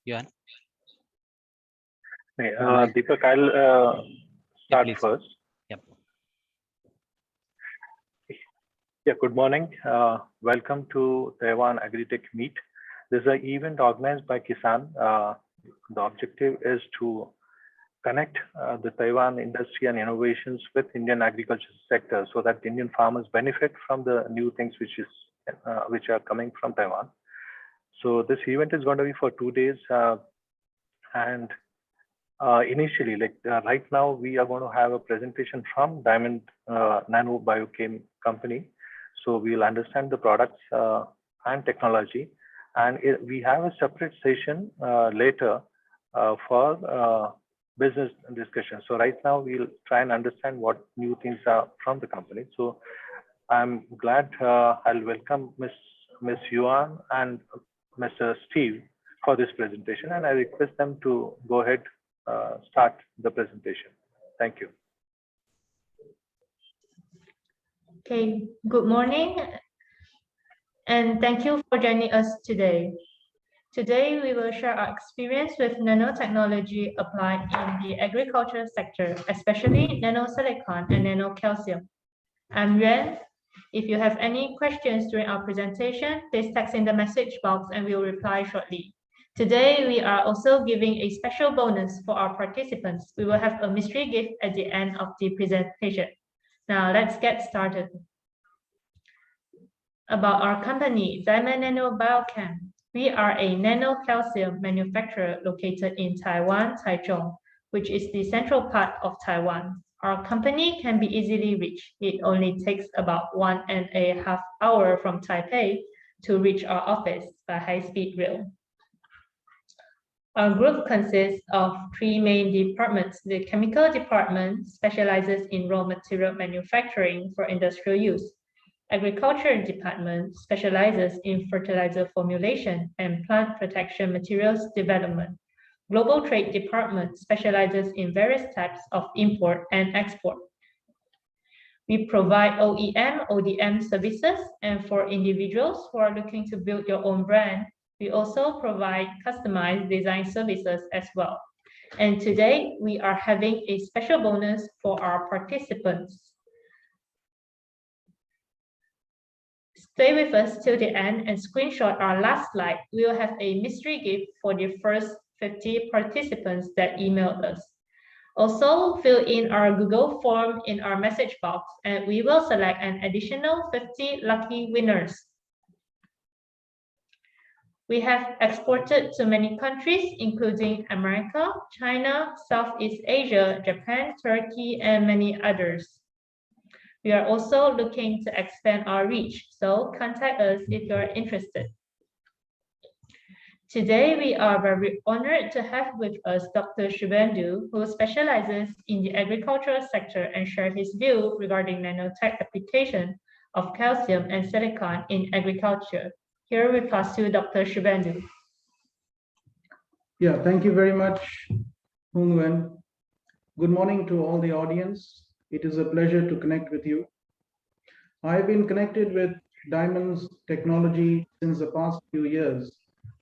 Yuan? Deepak, I'll start first. Yep. Yeah, good morning. Welcome to Taiwan Agritech Meet. This is an event organized by Kisan. The objective is to connect the Taiwan industry and innovations with Indian agriculture sector so that Indian farmers benefit from the new things which are coming from Taiwan. So this event is going to be for 2 days, and initially, right now, we are going to have a presentation from Diamond Nano Biochem company. So we'll understand the products and technology, and we have a separate session later for business discussion. So right now, we'll try and understand what new things are from the company. So I'm glad I'll welcome Miss Yuan and Mr. Steve for this presentation, and I request them to go ahead, start the presentation. Thank you. Okay, good morning, and thank you for joining us today. Today, we will share our experience with nanotechnology applied in the agriculture sector, especially nanosilicon and nanocalcium. I'm Yuan. If you have any questions during our presentation, please text in the message box and we'll reply shortly. Today, we are also giving a special bonus for our participants. We will have a mystery gift at the end of the presentation. Now, let's get started. About our company, Diamond Nano Biochem. We are a nanocalcium manufacturer located in Taiwan, Taichung, which is the central part of Taiwan. Our company can be easily reached. It only takes about 1.5 hours from Taipei to reach our office by high-speed rail. Our group consists of 3 main departments. The chemical department specializes in raw material manufacturing for industrial use. Agriculture department specializes in fertilizer formulation and plant protection materials development. Global trade department specializes in various types of import and export. We provide OEM, ODM services, and for individuals who are looking to build your own brand, we also provide customized design services as well. And today, we are having a special bonus for our participants. Stay with us till the end and screenshot our last slide. We will have a mystery gift for the first 50 participants that emailed us. Also, fill in our Google form in our message box, and we will select an additional 50 lucky winners. We have exported to many countries, including America, China, Southeast Asia, Japan, Turkey, and many others. We are also looking to expand our reach, so contact us if you're interested. Today, we are very honored to have with us Dr. Shubhendu, who specializes in the agricultural sector and share his view regarding nanotech application of calcium and silicon in agriculture. Here we pass to Dr. Shubhendu. Yeah, thank you very much, Hung Wen. Good morning to all the audience. It is a pleasure to connect with you. I've been connected with Diamond's technology since the past few years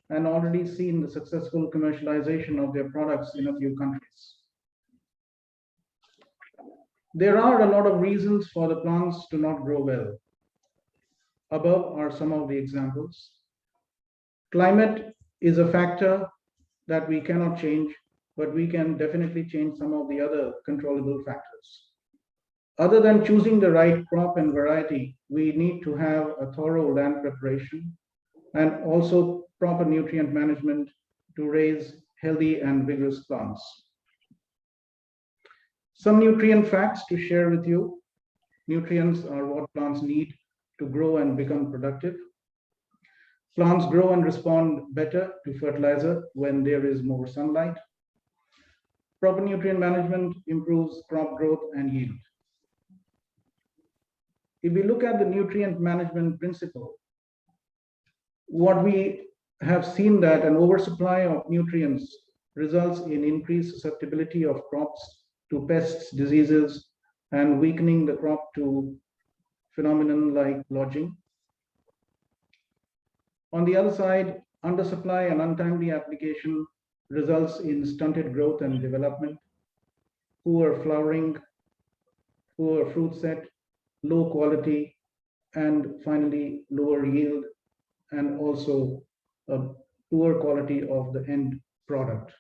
and already seen the successful commercialization of their products in a few countries. There are a lot of reasons for the plants to not grow well. Above are some of the examples. Climate is a factor that we cannot change, but we can definitely change some of the other controllable factors. Other than choosing the right crop and variety, we need to have a thorough land preparation and also proper nutrient management to raise healthy and vigorous plants. Some nutrient facts to share with you. Nutrients are what plants need to grow and become productive. Plants grow and respond better to fertilizer when there is more sunlight. Proper nutrient management improves crop growth and yield. If we look at the nutrient management principle, what we have seen that an oversupply of nutrients results in increased susceptibility of crops to pests, diseases, and weakening the crop to phenomenon like lodging. On the other side, undersupply and untimely application results in stunted growth and development, poor flowering, poor fruit set, low quality, and finally lower yield, and also a poor quality of the end product.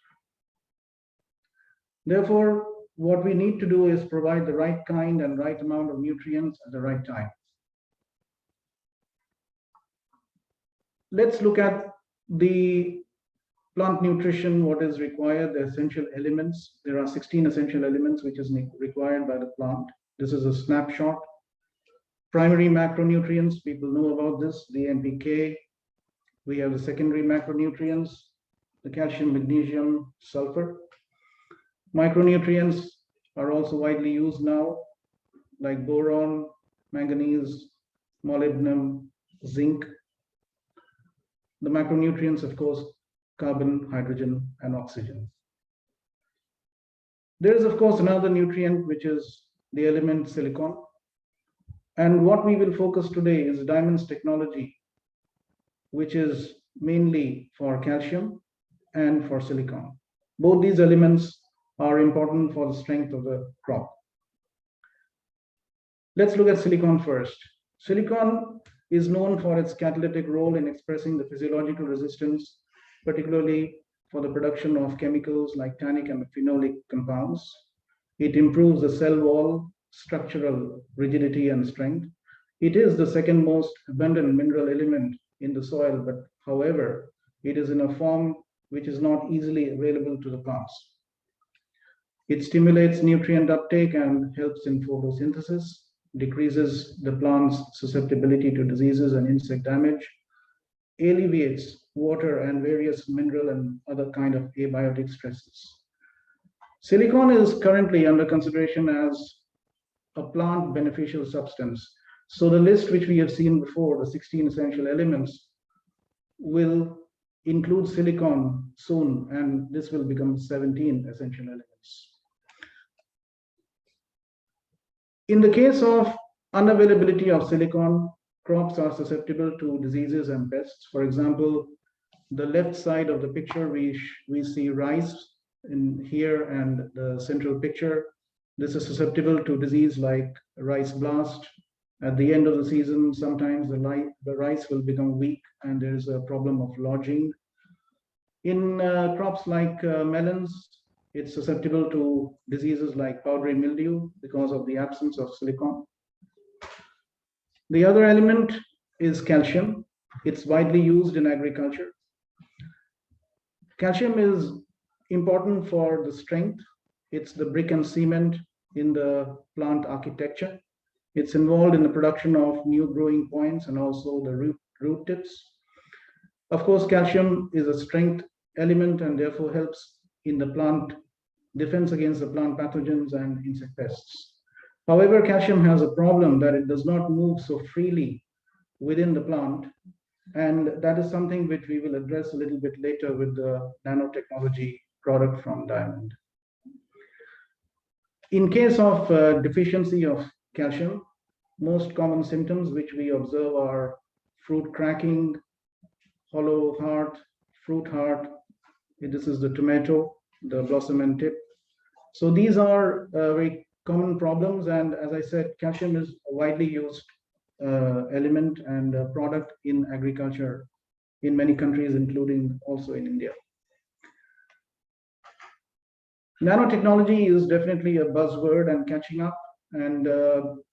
Therefore, what we need to do is provide the right kind and right amount of nutrients at the right time. Let's look at the plant nutrition, what is required, the essential elements. There are 16 essential elements which is required by the plant. This is a snapshot. Primary macronutrients, people know about this, the NPK. We have the secondary macronutrients, the calcium, magnesium, sulfur. Micronutrients are also widely used now, like boron, manganese, molybdenum, zinc. The macronutrients, of course, carbon, hydrogen, and oxygen. There is, of course, another nutrient, which is the element silicon. And what we will focus today is Diamond's technology, which is mainly for calcium and for silicon. Both these elements are important for the strength of the crop. Let's look at silicon first. Silicon is known for its catalytic role in expressing the physiological resistance, particularly for the production of chemicals like tannic and phenolic compounds. It improves the cell wall structural rigidity and strength. It is the second most abundant mineral element in the soil, but however, it is in a form which is not easily available to the plants. It stimulates nutrient uptake and helps in photosynthesis, decreases the plant's susceptibility to diseases and insect damage, alleviates water and various mineral and other kind of abiotic stresses. Silicon is currently under consideration as a plant beneficial substance. So the list which we have seen before, the 16 essential elements, will include silicon soon, and this will become 17 essential elements. In the case of unavailability of silicon, crops are susceptible to diseases and pests. For example, the left side of the picture, we see rice in here, and the central picture. This is susceptible to disease like rice blast. At the end of the season, sometimes the rice will become weak and there is a problem of lodging. In crops like melons, it's susceptible to diseases like powdery mildew because of the absence of silicon. The other element is calcium. It's widely used in agriculture. Calcium is important for the strength. It's the brick and cement in the plant architecture. It's involved in the production of new growing points and also the root tips. Of course, calcium is a strength element and therefore helps in the plant defense against the plant pathogens and insect pests. However, calcium has a problem that it does not move so freely within the plant, and that is something which we will address a little bit later with the nanotechnology product from Diamond. In case of deficiency of calcium, most common symptoms which we observe are fruit cracking, hollow heart, fruit heart. This is the tomato, the blossom and tip. So these are very common problems, and as I said, calcium is a widely used element and product in agriculture in many countries, including also in India. Nanotechnology is definitely a buzzword and catching up. And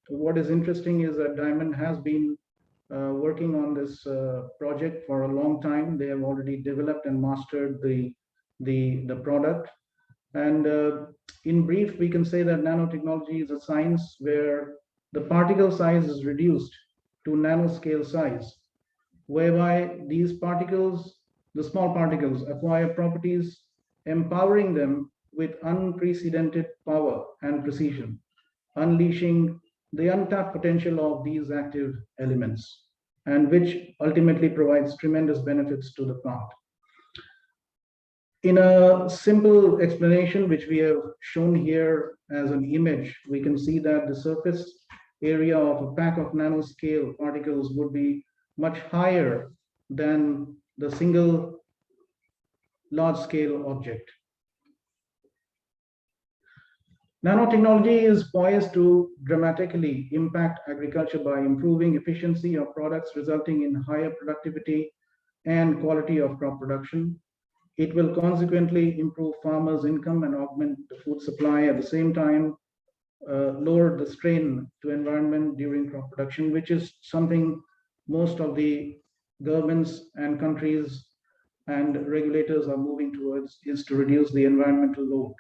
what is interesting is that Diamond has been working on this project for a long time. They have already developed and mastered the product. And in brief, we can say that nanotechnology is a science where the particle size is reduced to nanoscale size, whereby these particles, the small particles, acquire properties, empowering them with unprecedented power and precision, unleashing the untapped potential of these active elements, and which ultimately provides tremendous benefits to the plant. In a simple explanation, which we have shown here as an image, we can see that the surface area of a pack of nanoscale particles would be much higher than the single large-scale object. Nanotechnology is poised to dramatically impact agriculture by improving efficiency of products, resulting in higher productivity and quality of crop production. It will consequently improve farmers' income and augment the food supply, at the same time lower the strain to environment during crop production, which is something most of the governments and countries and regulators are moving towards, is to reduce the environmental load.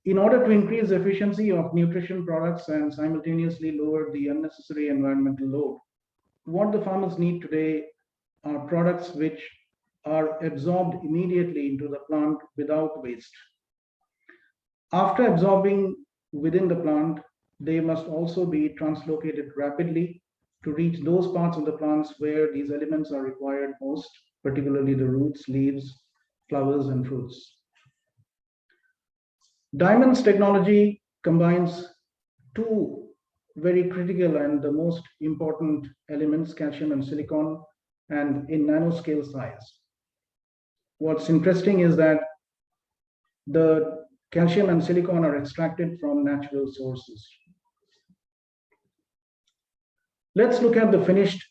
In order to increase the efficiency of nutrition products and simultaneously lower the unnecessary environmental load, what the farmers need today are products which are absorbed immediately into the plant without waste. After absorbing within the plant, they must also be translocated rapidly to reach those parts of the plants where these elements are required most, particularly the roots, leaves, flowers, and fruits. Diamond's technology combines two very critical and the most important elements, calcium and silicon, and in nanoscale size. What's interesting is that the calcium and silicon are extracted from natural sources. Let's look at the finished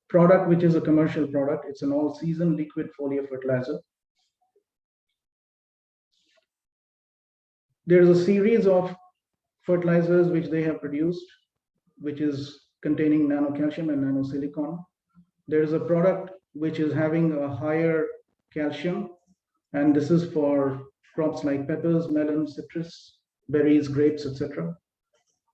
product, which is a commercial product. It's an all-season liquid foliar fertilizer. There's a series of fertilizers which they have produced, which is containing nanocalcium and nanosilicon. There is a product which is having a higher calcium, and this is for crops like peppers, melons, citrus, berries, grapes, etc.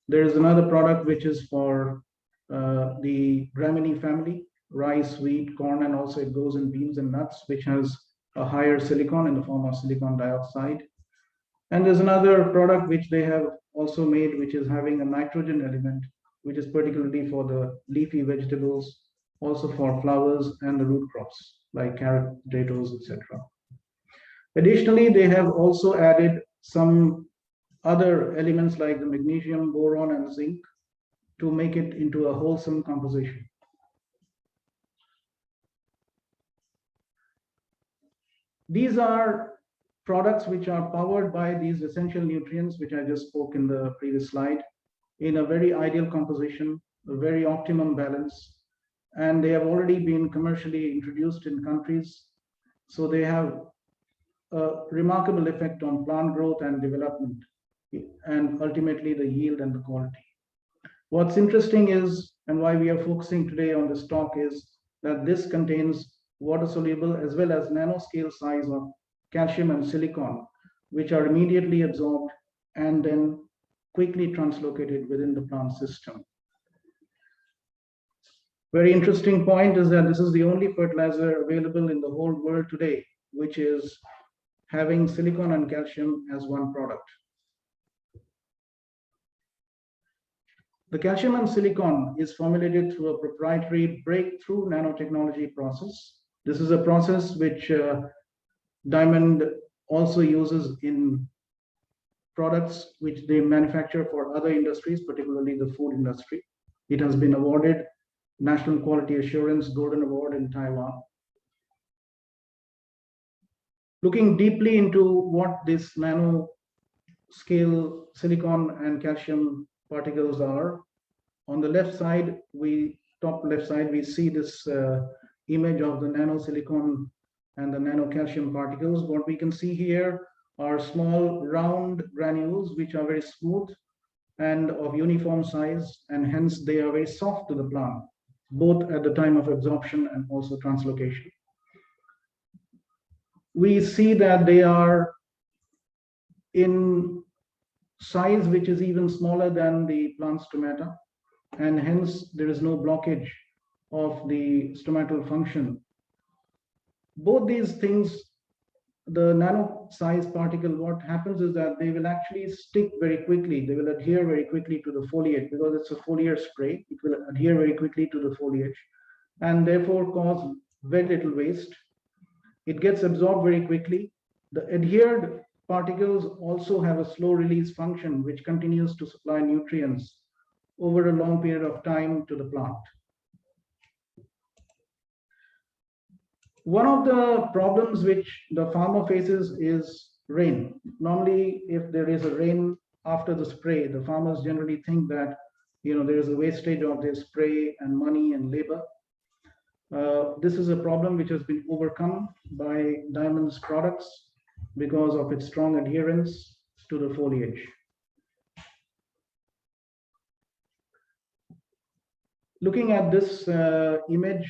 There is another product which is for the Graminy family, rice, wheat, corn, and also it goes in beans and nuts, which has a higher silicon in the form of silicon dioxide. And there's another product which they have also made, which is having a nitrogen element, which is particularly for the leafy vegetables, also for flowers and the root crops like carrot, potatoes, etc. Additionally, they have also added some other elements like the magnesium, boron, and zinc to make it into a wholesome composition. These are products which are powered by these essential nutrients, which I just spoke in the previous slide, in a very ideal composition, a very optimum balance, and they have already been commercially introduced in countries. So they have a remarkable effect on plant growth and development, and ultimately the yield and the quality. What's interesting is, and why we are focusing today on this talk, is that this contains water soluble as well as nanoscale size of calcium and silicon, which are immediately absorbed and then quickly translocated within the plant system. Very interesting point is that this is the only fertilizer available in the whole world today, which is having silicon and calcium as one product. The calcium and silicon is formulated through a proprietary breakthrough nanotechnology process. This is a process which Diamond also uses in products which they manufacture for other industries, particularly the food industry. It has been awarded National Quality Assurance Golden Award in Taiwan. Looking deeply into what this nanoscale silicon and calcium particles are, on the left side, top left side, we see this image of the nanosilicon and the nanocalcium particles. What we can see here are small round granules which are very smooth and of uniform size, and hence they are very soft to the plant, both at the time of absorption and also translocation. We see that they are in size which is even smaller than the plant stomata, and hence there is no blockage of the stomatal function. Both these things, the nano size particle, what happens is that they will actually stick very quickly. They will adhere very quickly to the foliage because it's a foliar spray. It will adhere very quickly to the foliage and therefore cause very little waste. It gets absorbed very quickly. The adhered particles also have a slow release function, which continues to supply nutrients over a long period of time to the plant. One of the problems which the farmer faces is rain. Normally, if there is a rain after the spray, the farmers generally think that there is a wastage of their spray and money and labor. This is a problem which has been overcome by Diamond's products because of its strong adherence to the foliage. Looking at this image,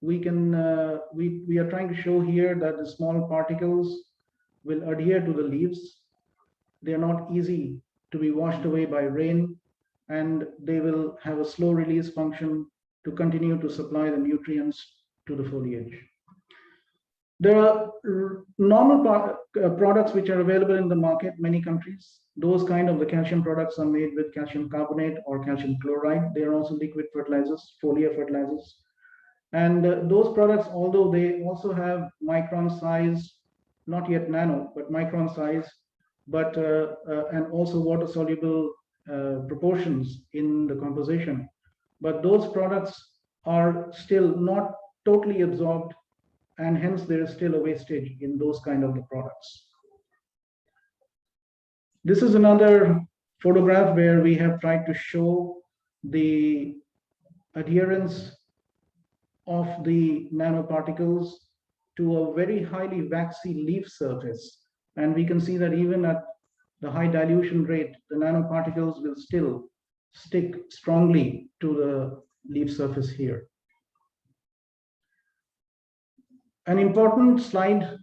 we are trying to show here that the small particles will adhere to the leaves. They are not easy to be washed away by rain, and they will have a slow release function to continue to supply the nutrients to the foliage. There are normal products which are available in the market, many countries. Those kind of the calcium products are made with calcium carbonate or calcium chloride. They are also liquid fertilizers, foliar fertilizers. And those products, although they also have micron size, not yet nano, but micron size, but and also water soluble proportions in the composition. But those products are still not totally absorbed, and hence there is still a wastage in those kind of the products. This is another photograph where we have tried to show the adherence of the nanoparticles to a very highly waxy leaf surface. And we can see that even at the high dilution rate, the nanoparticles will still stick strongly to the leaf surface here. An important slide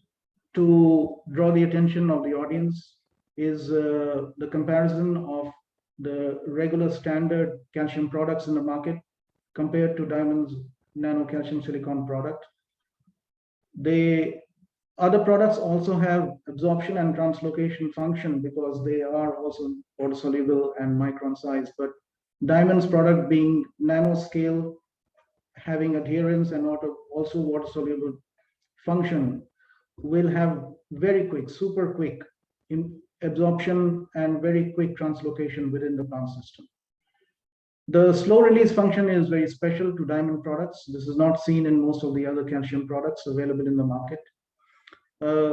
to draw the attention of the audience is the comparison of the regular standard calcium products in the market compared to Diamond's nano calcium silicon product. The other products also have absorption and translocation function because they are also water soluble and micron size, but Diamond's product being nanoscale, having adherence and also water soluble function, will have very quick, super quick absorption and very quick translocation within the plant system. The slow release function is very special to Diamond products. This is not seen in most of the other calcium products available in the market.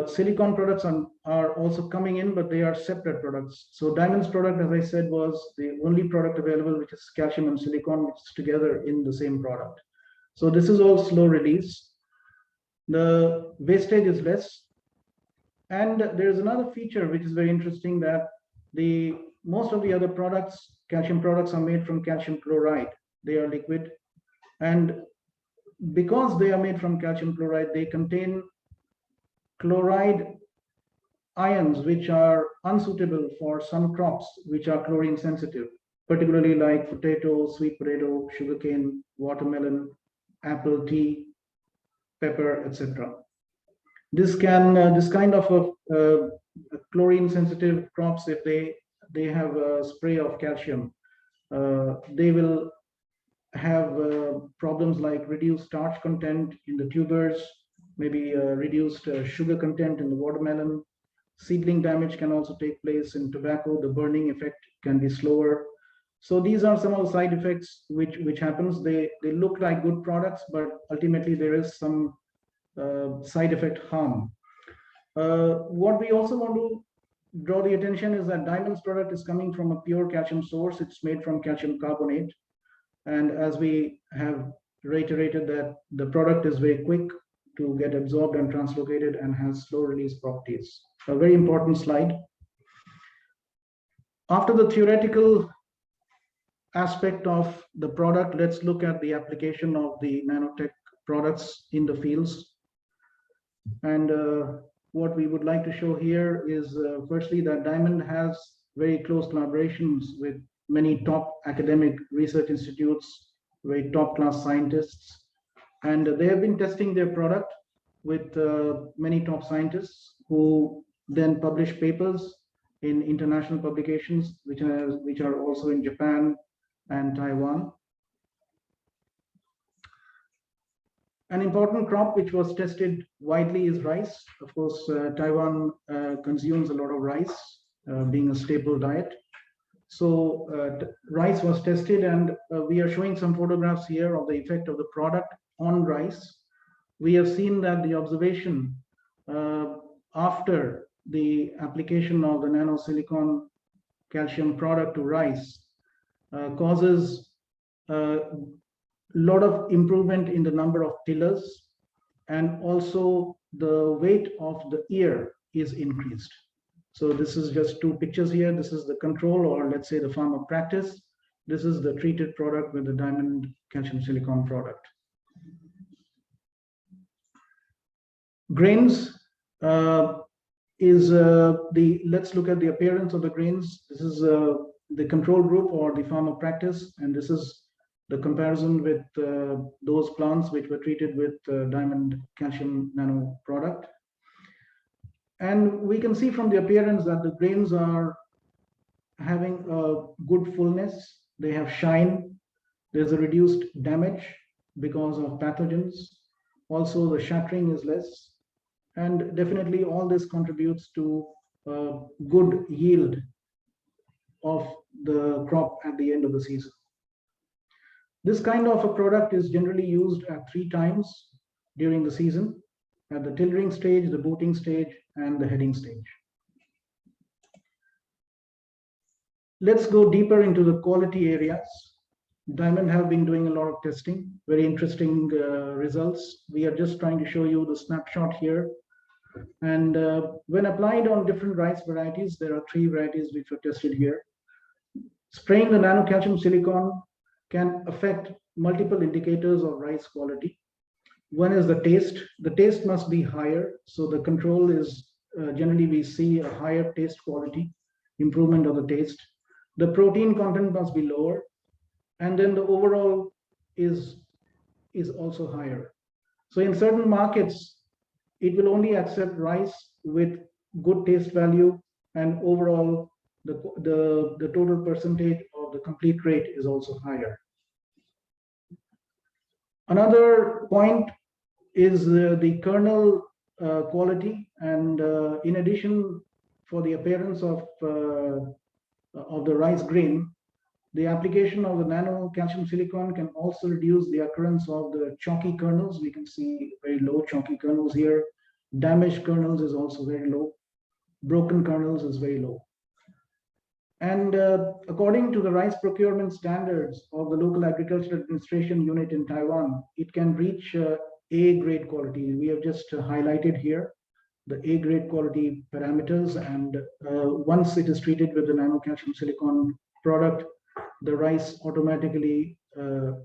Silicon products are also coming in, but they are separate products. So Diamond's product, as I said, was the only product available which is calcium and silicon mixed together in the same product. So this is all slow release. The wastage is less. And there is another feature which is very interesting, that most of the other products, calcium products, are made from calcium chloride. They are liquid. And because they are made from calcium chloride, they contain chloride ions which are unsuitable for some crops which are chlorine sensitive, particularly like potato, sweet potato, sugarcane, watermelon, apple, tea, pepper, etc. This kind of chlorine sensitive crops, if they have a spray of calcium, they will have problems like reduced starch content in the tubers, maybe reduced sugar content in the watermelon. Seedling damage can also take place in tobacco. The burning effect can be slower. So these are some of the side effects which happens. They look like good products, but ultimately there is some side effect harm. What we also want to draw the attention is that Diamond's product is coming from a pure calcium source. It's made from calcium carbonate. And as we have reiterated, that the product is very quick to get absorbed and translocated and has slow release properties. A very important slide. After the theoretical aspect of the product, let's look at the application of the nanotech products in the fields. And what we would like to show here is firstly that Diamond has very close collaborations with many top academic research institutes, very top class scientists, and they have been testing their product with many top scientists who then publish papers in international publications, which are also in Japan and Taiwan. An important crop which was tested widely is rice. Of course, Taiwan consumes a lot of rice, being a staple diet. So rice was tested, and we are showing some photographs here of the effect of the product on rice. we have seen that the observation after the application of the nanosilicon calcium product to rice causes a lot of improvement in the number of tillers, and also the weight of the ear is increased. So this is just two pictures here. This is the control, or let's say the farmer practice. This is the treated product with the diamond calcium silicon product. Grains let's look at the appearance of the grains. This is the control group or the farmer practice, and this is the comparison with those plants which were treated with diamond calcium nano product. And we can see from the appearance that the grains are having a good fullness. They have shine. There's a reduced damage because of pathogens. Also, the shattering is less. And definitely all this contributes to a good yield of the crop at the end of the season. This kind of a product is generally used at 3 times during the season: at the tillering stage, the booting stage, and the heading stage. Let's go deeper into the quality areas. Diamond have been doing a lot of testing, very interesting results. We are just trying to show you the snapshot here. And when applied on different rice varieties, there are 3 varieties which were tested here. Spraying the nano calcium silicon can affect multiple indicators of rice quality. One is the taste. The taste must be higher. So the control is generally we see a higher taste quality, improvement of the taste. The protein content must be lower. And then the overall is also higher. So in certain markets, it will only accept rice with good taste value, and overall the total percentage of the complete rate is also higher. Another point is the kernel quality, and in addition, for the appearance of the rice grain, the application of the nano calcium silicon can also reduce the occurrence of the chalky kernels. We can see very low chalky kernels here. Damaged kernels is also very low. Broken kernels is very low. And according to the rice procurement standards of the local agricultural administration unit in Taiwan, it can reach A grade quality. We have just highlighted here the A grade quality parameters. And once it is treated with the nano calcium silicon product, the rice automatically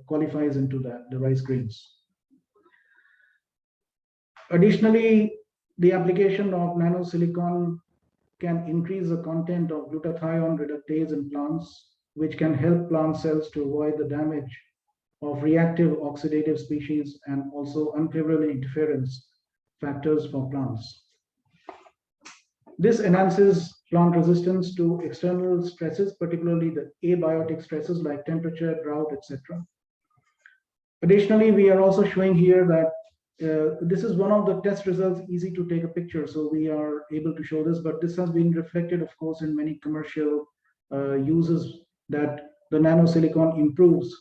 qualifies into that, the rice grains. Additionally, the application of nano silicon can increase the content of glutathione reductase in plants, which can help plant cells to avoid the damage of reactive oxidative species and also unfavorable interference factors for plants. This enhances plant resistance to external stresses, particularly the abiotic stresses like temperature, drought, etc. Additionally, we are also showing here that this is one of the test results, easy to take a picture, so we are able to show this, but this has been reflected, of course, in many commercial uses, that the nano silicon improves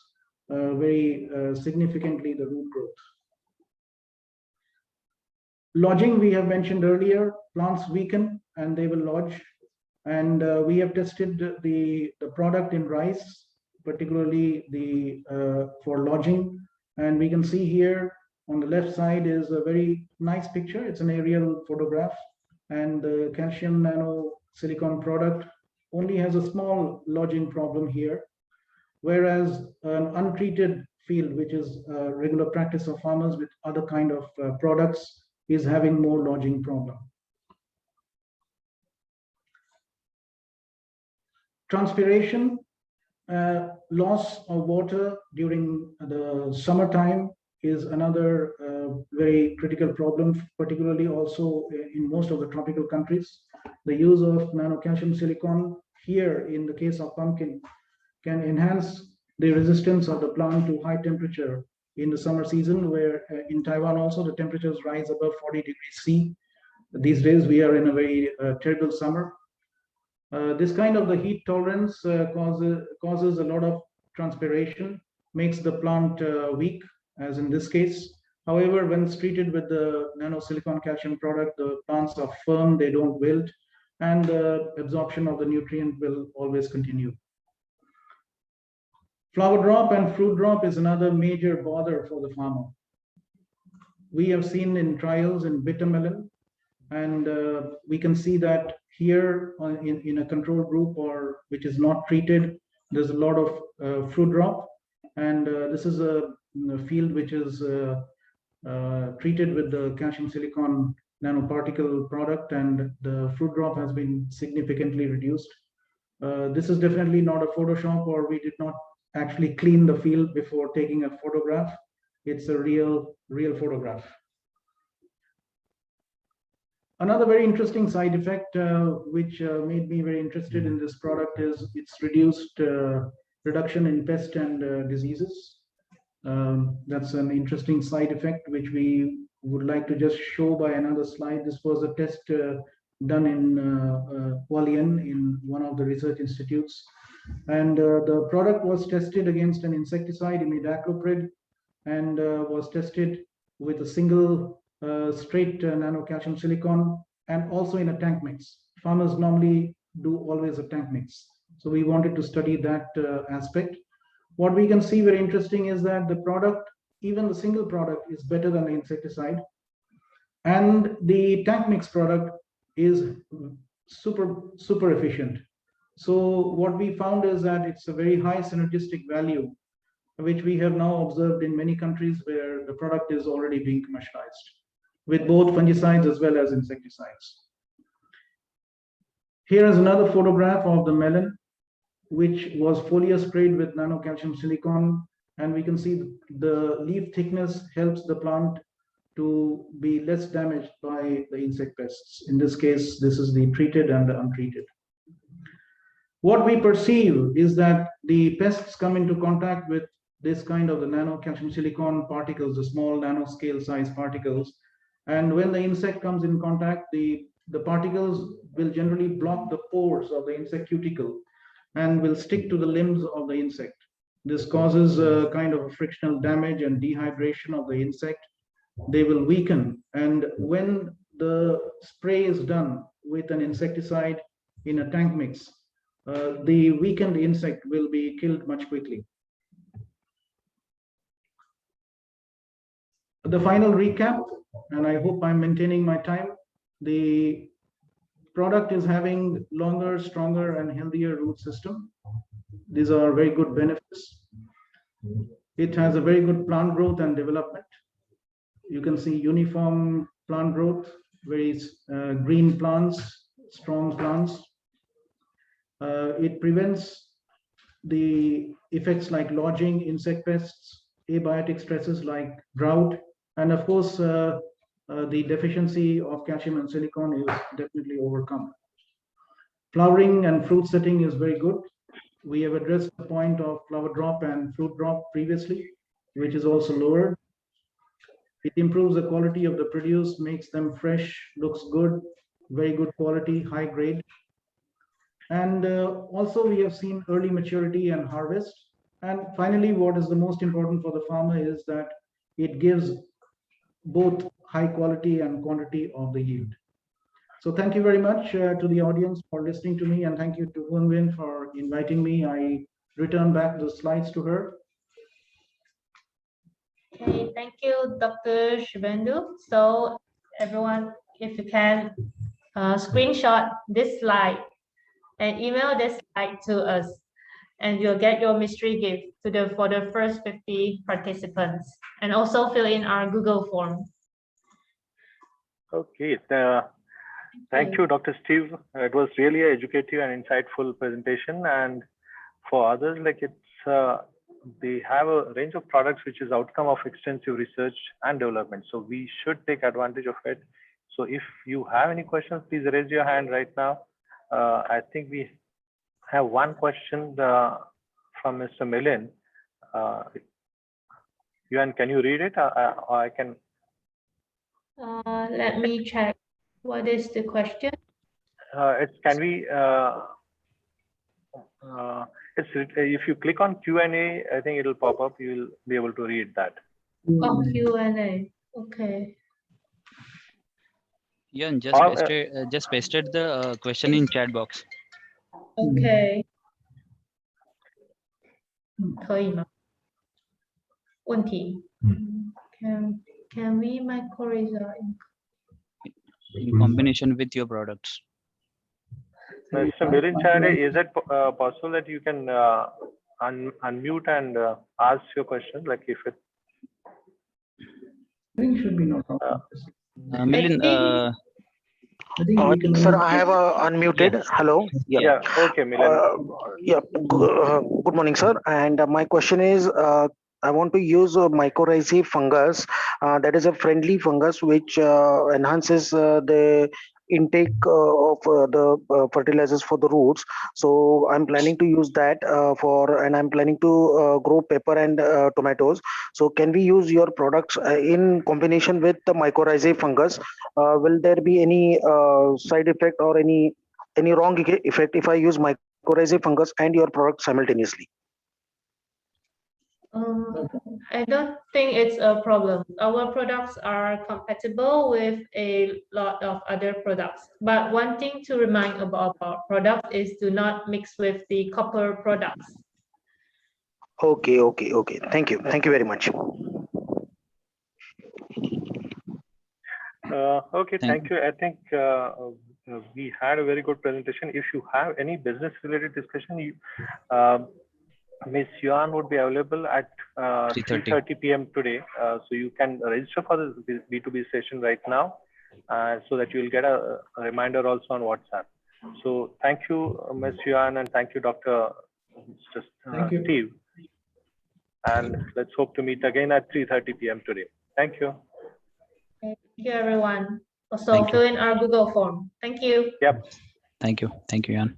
very significantly the root growth. Lodging, we have mentioned earlier, plants weaken and they will lodge. And we have tested the product in rice, particularly for lodging. And we can see here on the left side is a very nice picture. It's an aerial photograph. And the calcium nano silicon product only has a small lodging problem here. Whereas an untreated field, which is a regular practice of farmers with other kind of products, is having more lodging problem. Transpiration, loss of water during the summertime is another very critical problem, particularly also in most of the tropical countries. The use of nanocalcium silicon here in the case of pumpkin can enhance the resistance of the plant to high temperature in the summer season, where in Taiwan also the temperatures rise above 40 degrees C. These days we are in a very terrible summer. This kind of the heat tolerance causes a lot of transpiration, makes the plant weak, as in this case. However, when it's treated with the nanosilicon calcium product, the plants are firm, they don't wilt, and the absorption of the nutrient will always continue. Flower drop and fruit drop is another major bother for the farmer. We have seen in trials in bitter melon, and we can see that here in a control group or which is not treated, there's a lot of fruit drop, and this is a field which is treated with the calcium silicon nanoparticle product, and the fruit drop has been significantly reduced. This is definitely not a Photoshop, or we did not actually clean the field before taking a photograph. It's a real photograph. Another very interesting side effect, which made me very interested in this product, is its reduction in pest and diseases. That's an interesting side effect, which we would like to just show by another slide. This was a test done in Hualien in one of the research institutes. And the product was tested against an insecticide, imidacloprid, and was tested with a single straight nanocalcium silicon, and also in a tank mix. Farmers normally do always a tank mix. So we wanted to study that aspect. What we can see very interesting is that the product, even the single product, is better than the insecticide. And the tank mix product is super efficient. So what we found is that it's a very high synergistic value, which we have now observed in many countries where the product is already being commercialized, with both fungicides as well as insecticides. Here is another photograph of the melon, which was foliar sprayed with nanocalcium silicon, and we can see the leaf thickness helps the plant to be less damaged by the insect pests. In this case, this is the treated and the untreated. What we perceive is that the pests come into contact with this kind of the nanocalcium silicon particles, the small nanoscale size particles. And when the insect comes in contact, the particles will generally block the pores of the insect cuticle and will stick to the limbs of the insect. This causes a kind of frictional damage and dehydration of the insect. They will weaken. And when the spray is done with an insecticide in a tank mix, the weakened insect will be killed much quickly. The final recap, and I hope I'm maintaining my time. The product is having longer, stronger, and healthier root system. These are very good benefits. It has a very good plant growth and development. You can see uniform plant growth, very green plants, strong plants. It prevents the effects like lodging, insect pests, abiotic stresses like drought, and of course, the deficiency of calcium and silicon is definitely overcome. Flowering and fruit setting is very good. We have addressed the point of flower drop and fruit drop previously, which is also lowered. It improves the quality of the produce, makes them fresh, looks good, very good quality, high grade. And also we have seen early maturity and harvest. And finally, what is the most important for the farmer is that it gives both high quality and quantity of the yield. So thank you very much to the audience for listening to me, and thank you to Hunwin for inviting me. I return back the slides to her. Okay, thank you, Dr. Shibendu. So everyone, if you can screenshot this slide and email this slide to us, and you'll get your mystery gift for the first 50 participants, and also fill in our Google form. Okay, thank you, Dr. Steve. It was really an educative and insightful presentation. And for others, like they have a range of products which is outcome of extensive research and development. So we should take advantage of it. So if you have any questions, please raise your hand right now. I think we have one question from Mr. Millen. Yuan, can you read it, or I can? Let me check. What is the question? It's can we? If you click on Q&A, I think it'll pop up. You'll be able to read that. Oh, Q&A. Okay. Yeah, Or, just pasted the question in chat box. Okay. 可以吗？问题。Can we microRAISE in combination with your products. Mr. Mirin Chade, is it possible that you can unmute and ask your question? Like if it. I think should be no problem. Milind, I think we can Sir, only- I have unmuted. Yes. Hello. Yeah. Okay, Milan. Good morning, sir. And my question is, I want to use mycorrhizae fungus. That is a friendly fungus which enhances the intake of the fertilizers for the roots. So I'm planning to use that and I'm planning to grow pepper and tomatoes. So can we use your products in combination with the mycorrhizae fungus? Will there be any side effect or any wrong effect if I use mycorrhizae fungus and your product simultaneously? I don't think it's a problem. Our products are compatible with a lot of other products. But one thing to remind about our product is do not mix with the copper products. Okay. Thank you very much. Okay, thank you. I think we had a very good presentation. If you have any business related discussion, Ms. Yuan would be available at 3:30 p.m. today. So you can register for the B2B session right now so that you will get a reminder also on WhatsApp. So thank you, Ms. Yuan, and thank you, Dr. Steve. And let's hope to meet again at 3:30 p.m. today. Thank you. Thank you, everyone. Also, fill in our Google form. Thank you. Yep. Thank you, Jan.